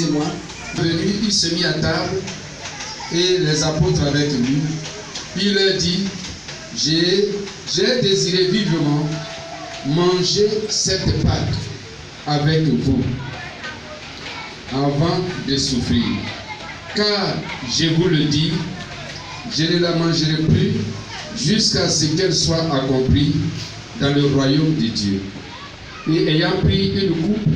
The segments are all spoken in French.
moi, venu, il se mit à table et les apôtres avec lui. Il leur dit, j'ai désiré vivement manger cette Pâque avec vous avant de souffrir. Car, je vous le dis, je ne la mangerai plus jusqu'à ce qu'elle soit accomplie dans le royaume de Dieu. Et ayant pris une coupe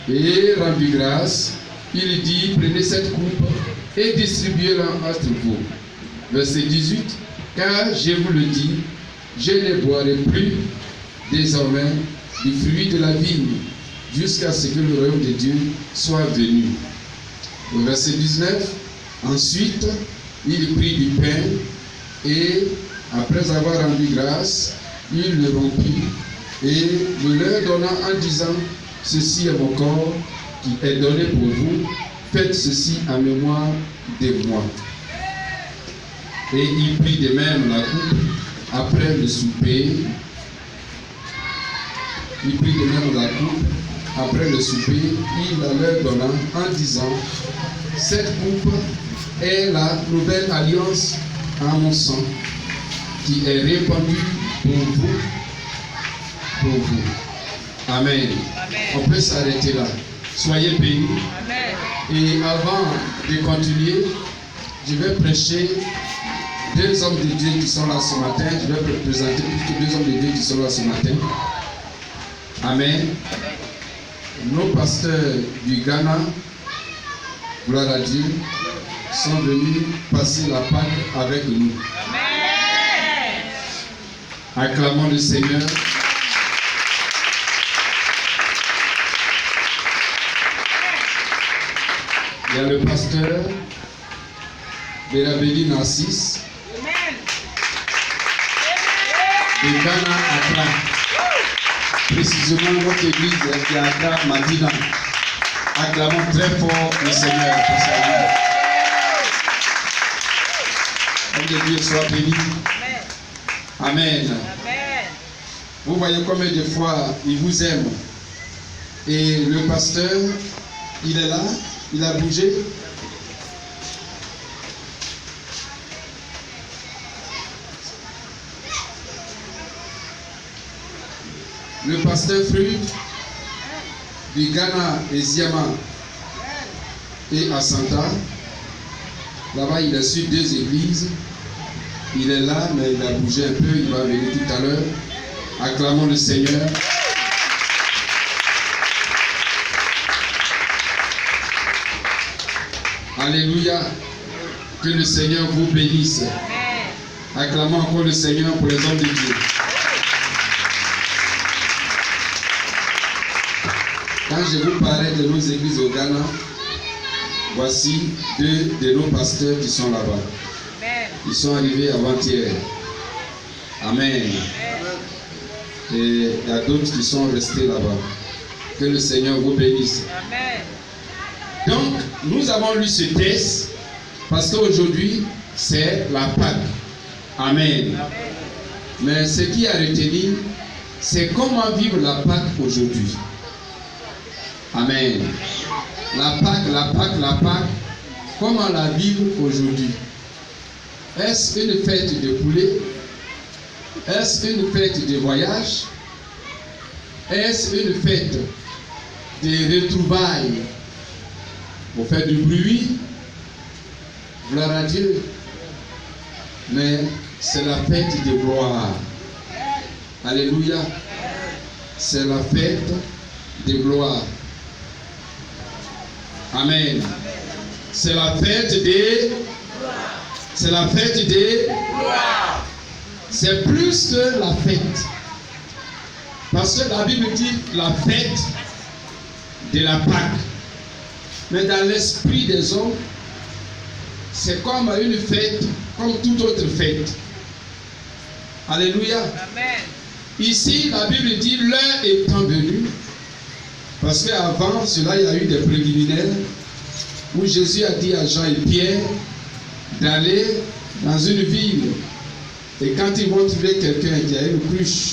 et rendu grâce, il dit, prenez cette coupe et distribuez-la entre vous. Verset 18, car je vous le dis, je ne boirai plus désormais du fruit de la vigne jusqu'à ce que le royaume de Dieu soit venu. Au verset 19, ensuite, il prit du pain et, après avoir rendu grâce, il le rompit et le leur donna en disant, ceci est mon corps qui est donné pour vous, faites ceci en mémoire de moi. Et il prit de même la coupe après le souper. Il prit de même la coupe après le souper, il la leur donna en disant, cette coupe est la nouvelle alliance en mon sang qui est répandue pour vous. Amen. Amen. On peut s'arrêter là. Soyez bénis. Amen. Et avant de continuer, je vais prêcher deux hommes de Dieu qui sont là ce matin. Je vais présenter deux hommes de Dieu qui sont là ce matin. Amen. Nos pasteurs du Ghana, gloire à Dieu, sont venus passer la Pâque avec nous. Amen. Acclamons le Seigneur. Il y a le pasteur Bérabéli Narcisse de Ghana Accra. Précisément notre église est à Accra Madina. Acclamons très fort le Seigneur pour sa vie. Que Dieu soit béni. Amen. Vous voyez combien de fois il vous aime. Et le pasteur, il est là. Il a bougé. Le pasteur Fruit du Ghana et Ziama et à Santa. Là-bas, il a su deux églises. Il est là, mais il a bougé un peu. Il va venir tout à l'heure. Acclamons le Seigneur. Alléluia. Que le Seigneur vous bénisse. Acclamons encore le Seigneur pour les hommes de Dieu. Quand je vous parlais de nos églises au Ghana, voici deux de nos pasteurs qui sont là-bas. Ils sont arrivés avant-hier. Amen. Et il y a d'autres qui sont restés là-bas. Que le Seigneur vous bénisse. Amen. Donc, nous avons lu ce texte parce qu'aujourd'hui, c'est la Pâque. Amen. Amen. Mais ce qui a retenu, c'est comment vivre la Pâque aujourd'hui. Amen. La Pâque, comment la vivre aujourd'hui? Est-ce une fête de poulet? Est-ce une fête de voyage? Est-ce une fête de retrouvailles? Pour faire du bruit, gloire à Dieu. Mais c'est la fête de gloire. Alléluia. C'est la fête de gloire. Amen. C'est la fête de gloire. C'est la fête de gloire. C'est plus que la fête. Parce que la Bible dit la fête de la Pâque. Mais dans l'esprit des hommes, c'est comme une fête, comme toute autre fête. Alléluia. Amen. Ici, la Bible dit l'heure étant venue, parce qu'avant cela, il y a eu des préliminaires où Jésus a dit à Jean et Pierre d'aller dans une ville. Et quand ils vont trouver quelqu'un qui a une cruche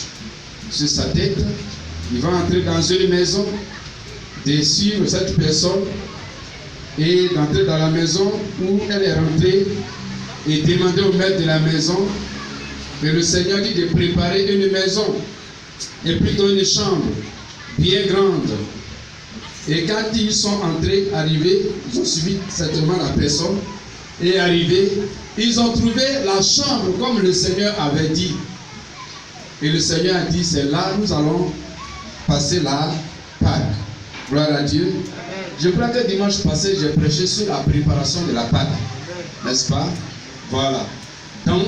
sur sa tête, ils vont entrer dans une maison, de suivre cette personne et d'entrer dans la maison où elle est rentrée et demander au maître de la maison. Mais le Seigneur dit de préparer une maison, et plutôt une chambre bien grande. Et quand ils sont arrivés, ils ont suivi certainement la personne, et arrivés, ils ont trouvé la chambre comme le Seigneur avait dit. Et le Seigneur a dit, c'est là nous allons passer la Pâque. Gloire à Dieu. Je crois que dimanche passé, j'ai prêché sur la préparation de la Pâque. N'est-ce pas? Voilà. Donc,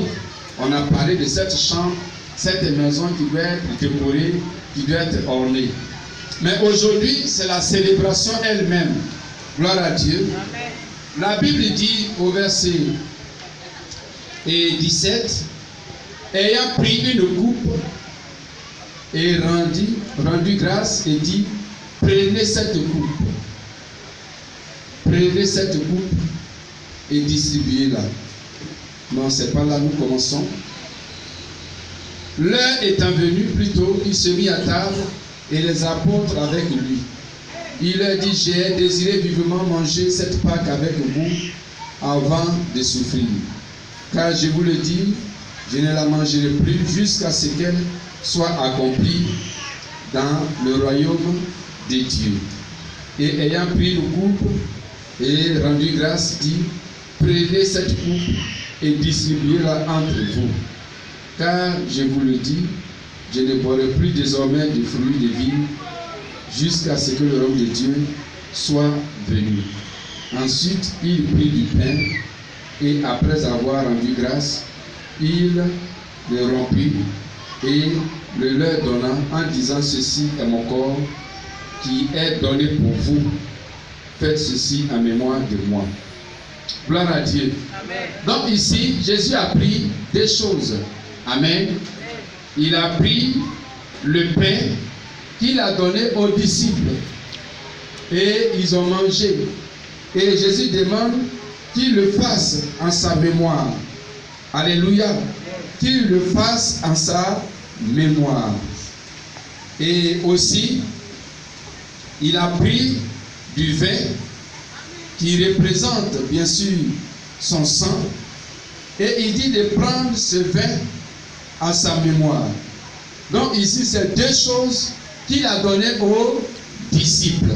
on a parlé de cette chambre, cette maison qui doit être décorée, qui doit être ornée. Mais aujourd'hui, c'est la célébration elle-même. Gloire à Dieu. Amen. La Bible dit au verset 17, ayant pris une coupe et rendu grâce et dit, prenez cette coupe. Prenez cette coupe et distribuez-la. Non, c'est pas là, nous commençons. L'heure étant venue, plutôt, il se mit à table et les apôtres avec lui. Il leur dit, j'ai désiré vivement manger cette Pâque avec vous avant de souffrir. Car je vous le dis, je ne la mangerai plus jusqu'à ce qu'elle soit accomplie dans le royaume de Dieu. Et ayant pris une coupe et rendu grâce, dit, prenez cette coupe et distribuez-la entre vous. Car je vous le dis, je ne boirai plus désormais de fruits de vigne jusqu'à ce que le royaume de Dieu soit venu. Ensuite, il prit du pain et après avoir rendu grâce, il le rompit et le leur donna en disant, ceci est mon corps qui est donné pour vous. Faites ceci en mémoire de moi. Gloire à Dieu. Amen. Donc ici, Jésus a pris des choses. Amen. Il a pris le pain qu'il a donné aux disciples. Et ils ont mangé. Et Jésus demande qu'il le fasse en sa mémoire. Alléluia. Qu'il le fasse en sa mémoire. Et aussi, il a pris du vin qui représente bien sûr son sang. Et il dit de prendre ce vin à sa mémoire. Donc ici, c'est deux choses qu'il a données aux disciples.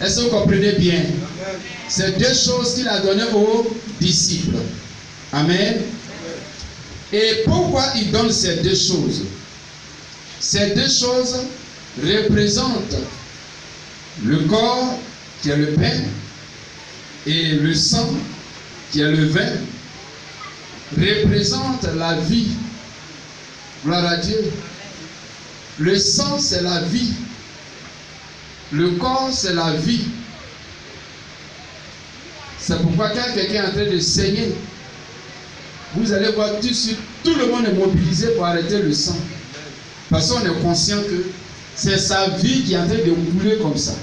Est-ce que vous comprenez bien? C'est deux choses qu'il a données aux disciples. Amen. Et pourquoi il donne ces deux choses? Ces deux choses représentent le corps qui est le pain et le sang qui est le vin, représente la vie. Gloire à Dieu. Le sang, c'est la vie. Le corps, c'est la vie. C'est pourquoi quand quelqu'un est en train de saigner, vous allez voir tout de suite, tout le monde est mobilisé pour arrêter le sang. Parce qu'on est conscient que c'est sa vie qui est en train de couler comme ça.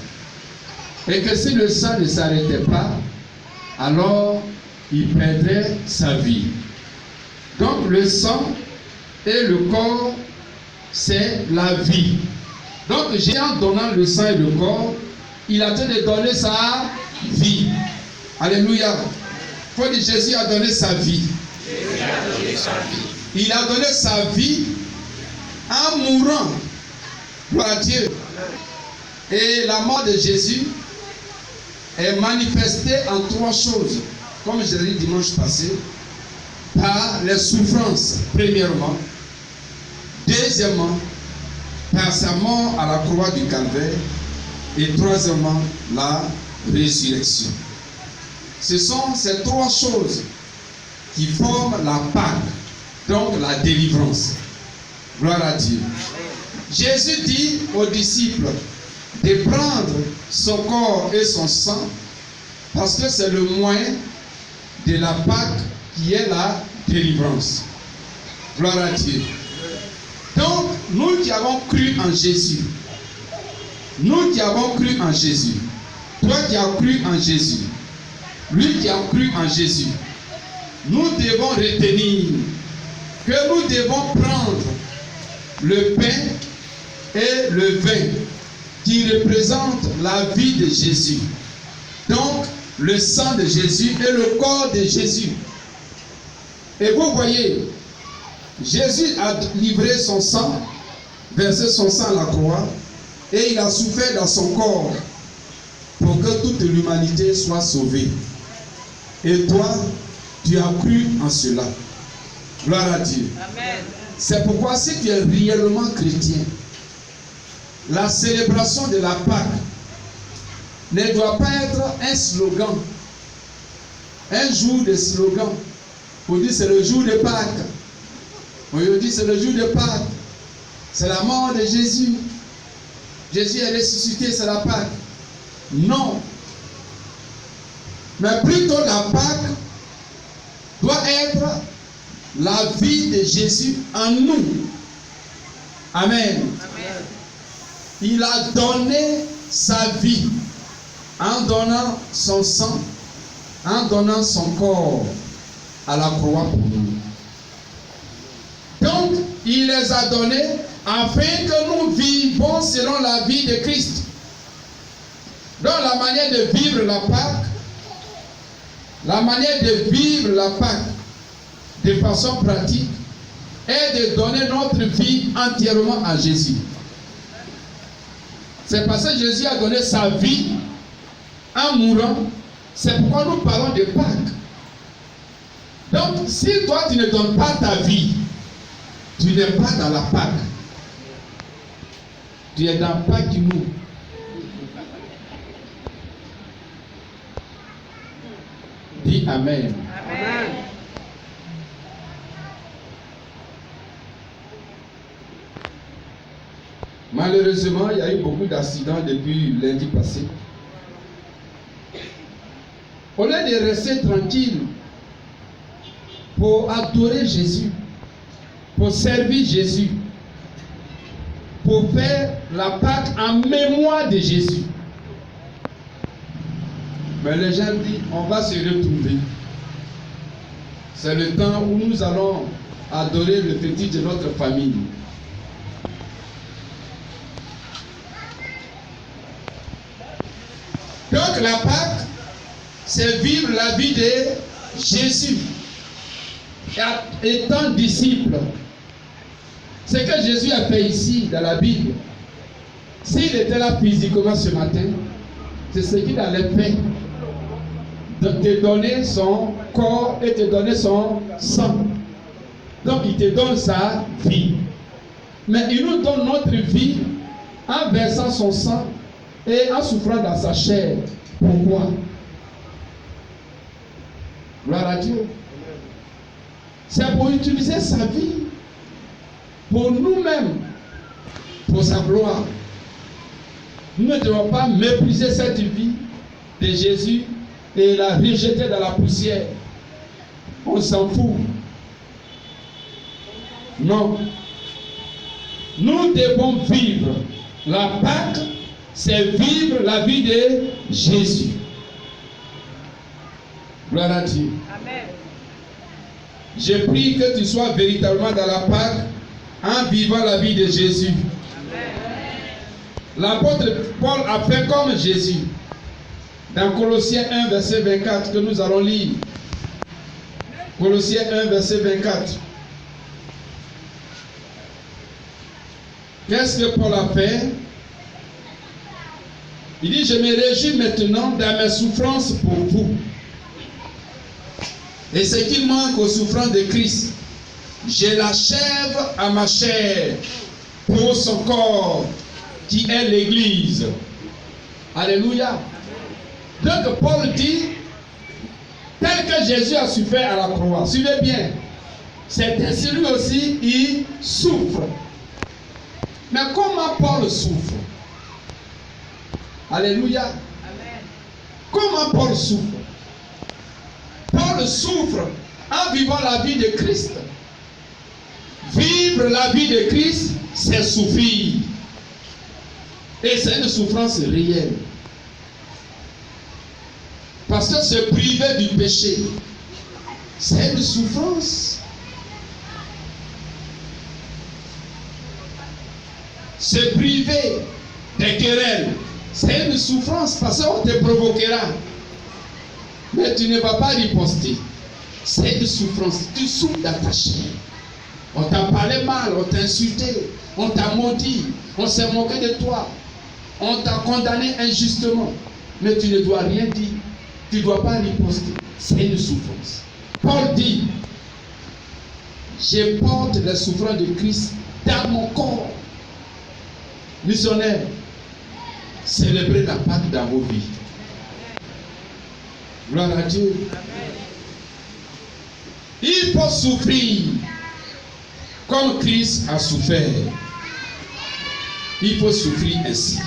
Et que si le sang ne s'arrêtait pas, alors il perdrait sa vie. Donc le sang et le corps, c'est la vie. Donc Jésus, en donnant le sang et le corps, il a tenté de donner sa vie. Alléluia. Il faut dire, Jésus a donné sa vie. Il a donné sa vie en mourant. Gloire à Dieu. Et la mort de Jésus est manifestée en trois choses. Comme je l'ai dit dimanche passé, par les souffrances, premièrement. Deuxièmement, par sa mort à la croix du Calvaire. Et troisièmement, la résurrection. Ce sont ces trois choses qui forment la Pâque, donc la délivrance. Gloire à Dieu. Jésus dit aux disciples de prendre son corps et son sang parce que c'est le moyen de la Pâque qui est la délivrance. Gloire à Dieu. Donc, nous qui avons cru en Jésus, nous qui avons cru en Jésus, toi qui as cru en Jésus, lui qui a cru en Jésus, nous devons retenir que nous devons prendre le pain et le vin qui représentent la vie de Jésus. Donc, le sang de Jésus et le corps de Jésus. Et vous voyez, Jésus a livré son sang, versé son sang à la croix, et il a souffert dans son corps pour que toute l'humanité soit sauvée. Et toi, tu as cru en cela. Gloire à Dieu. Amen. C'est pourquoi si tu es réellement chrétien, la célébration de la Pâque ne doit pas être un slogan, un jour de slogan. On dit c'est le jour de Pâques. On dit c'est le jour de Pâques. C'est la mort de Jésus. Jésus est ressuscité, c'est la Pâque. Non. Mais plutôt la Pâque doit être la vie de Jésus en nous. Amen. Amen. Il a donné sa vie en donnant son sang, en donnant son corps à la croix pour nous. Donc, il les a donnés afin que nous vivons selon la vie de Christ. Donc, la manière de vivre la Pâque, de façon pratique, est de donner notre vie entièrement à Jésus. C'est parce que Jésus a donné sa vie en mourant. C'est pourquoi nous parlons de Pâques. Donc, si toi tu ne donnes pas ta vie, tu n'es pas dans la Pâque. Tu es dans Pâque nous. Dis Amen. Amen. Malheureusement, il y a eu beaucoup d'accidents depuis lundi passé. Au lieu de rester tranquille pour adorer Jésus, pour servir Jésus, pour faire la Pâque en mémoire de Jésus. Mais les gens disent, on va se retrouver. C'est le temps où nous allons adorer le petit de notre famille. Donc la Pâque, c'est vivre la vie de Jésus. Étant disciple, ce que Jésus a fait ici dans la Bible, s'il était là physiquement ce matin, c'est ce qu'il allait faire. De te donner son corps et te donner son sang. Donc il te donne sa vie. Mais il nous donne notre vie en versant son sang et en souffrant dans sa chair. Pourquoi? Gloire à Dieu. C'est pour utiliser sa vie pour nous-mêmes, pour sa gloire. Nous ne devons pas mépriser cette vie de Jésus et la rejeter dans la poussière. On s'en fout. Non. Nous devons vivre. La Pâque, c'est vivre la vie de Jésus. Gloire à Dieu. Amen. Je prie que tu sois véritablement dans la Pâque en vivant la vie de Jésus. L'apôtre Paul a fait comme Jésus. Dans Colossiens 1, verset 24, que nous allons lire. Colossiens 1, verset 24. Qu'est-ce que Paul a fait? Il dit, je me réjouis maintenant dans mes souffrances pour vous. Et ce qui manque aux souffrances de Christ, je l'achève à ma chair pour son corps, qui est l'Église. Alléluia. Donc Paul dit, tel que Jésus a souffert à la croix, suivez bien, c'est ainsi lui aussi, il souffre. Mais comment Paul souffre? Alléluia. Amen. Comment Paul souffre? Paul souffre en vivant la vie de Christ. Vivre la vie de Christ, c'est souffrir. Et c'est une souffrance réelle. Parce que se priver du péché, c'est une souffrance. Se priver des querelles, c'est une souffrance parce qu'on te provoquera. Mais tu ne vas pas riposter. C'est une souffrance. Tu souffres dans ta chair. On t'a parlé mal, on t'a insulté, on t'a maudit, on s'est moqué de toi, on t'a condamné injustement. Mais tu ne dois rien dire. Tu ne dois pas riposter. C'est une souffrance. Paul dit, je porte les souffrances de Christ dans mon corps. Missionnaire, célébrez la Pâque dans vos vies. Gloire à Dieu. Il faut souffrir comme Christ a souffert. Il faut souffrir ainsi.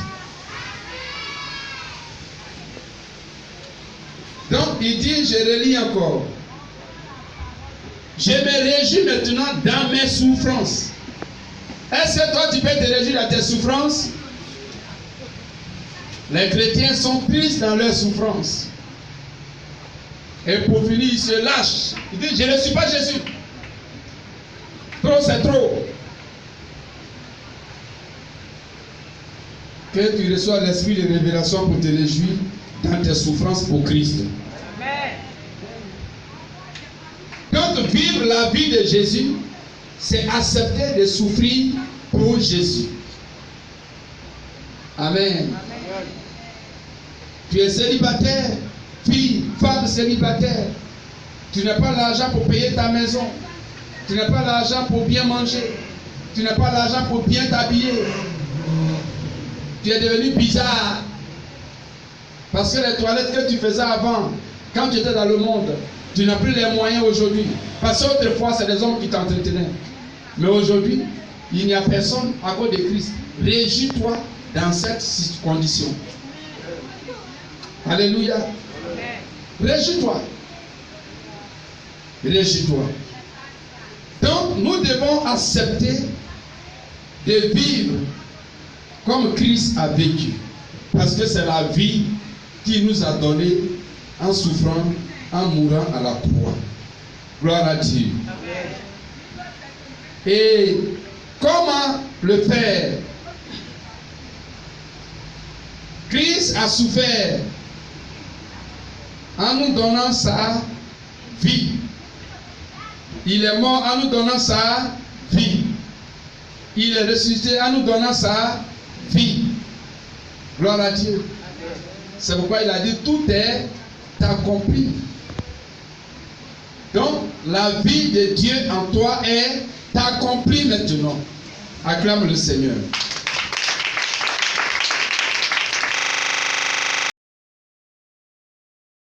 Donc il dit, je relis encore. Je me réjouis maintenant dans mes souffrances. Est-ce que toi tu peux te réjouir dans tes souffrances? Les chrétiens sont pris dans leurs souffrances. Et pour finir, ils se lâchent. Ils disent, je ne suis pas Jésus. Trop, c'est trop. Que tu reçois l'esprit de révélation pour te réjouir dans tes souffrances pour Christ. Amen. Donc, vivre la vie de Jésus, c'est accepter de souffrir pour Jésus. Amen. Amen. Tu es célibataire, fille, femme célibataire. Tu n'as pas l'argent pour payer ta maison. Tu n'as pas l'argent pour bien manger. Tu n'as pas l'argent pour bien t'habiller. Tu es devenu bizarre. Parce que les toilettes que tu faisais avant, quand tu étais dans le monde, tu n'as plus les moyens aujourd'hui. Parce qu'autrefois, c'est des hommes qui t'entretenaient. Mais aujourd'hui, il n'y a personne à cause de Christ. Réjouis-toi dans cette condition. Alléluia. Réjouis-toi. Réjouis-toi. Donc, nous devons accepter de vivre comme Christ a vécu. Parce que c'est la vie qu'il nous a donnée en souffrant, en mourant à la croix. Gloire à Dieu. Et comment le faire? Christ a souffert en nous donnant sa vie. Il est mort en nous donnant sa vie. Il est ressuscité en nous donnant sa vie. Gloire à Dieu. C'est pourquoi il a dit, tout est accompli. Donc, la vie de Dieu en toi est accomplie maintenant. Acclame le Seigneur.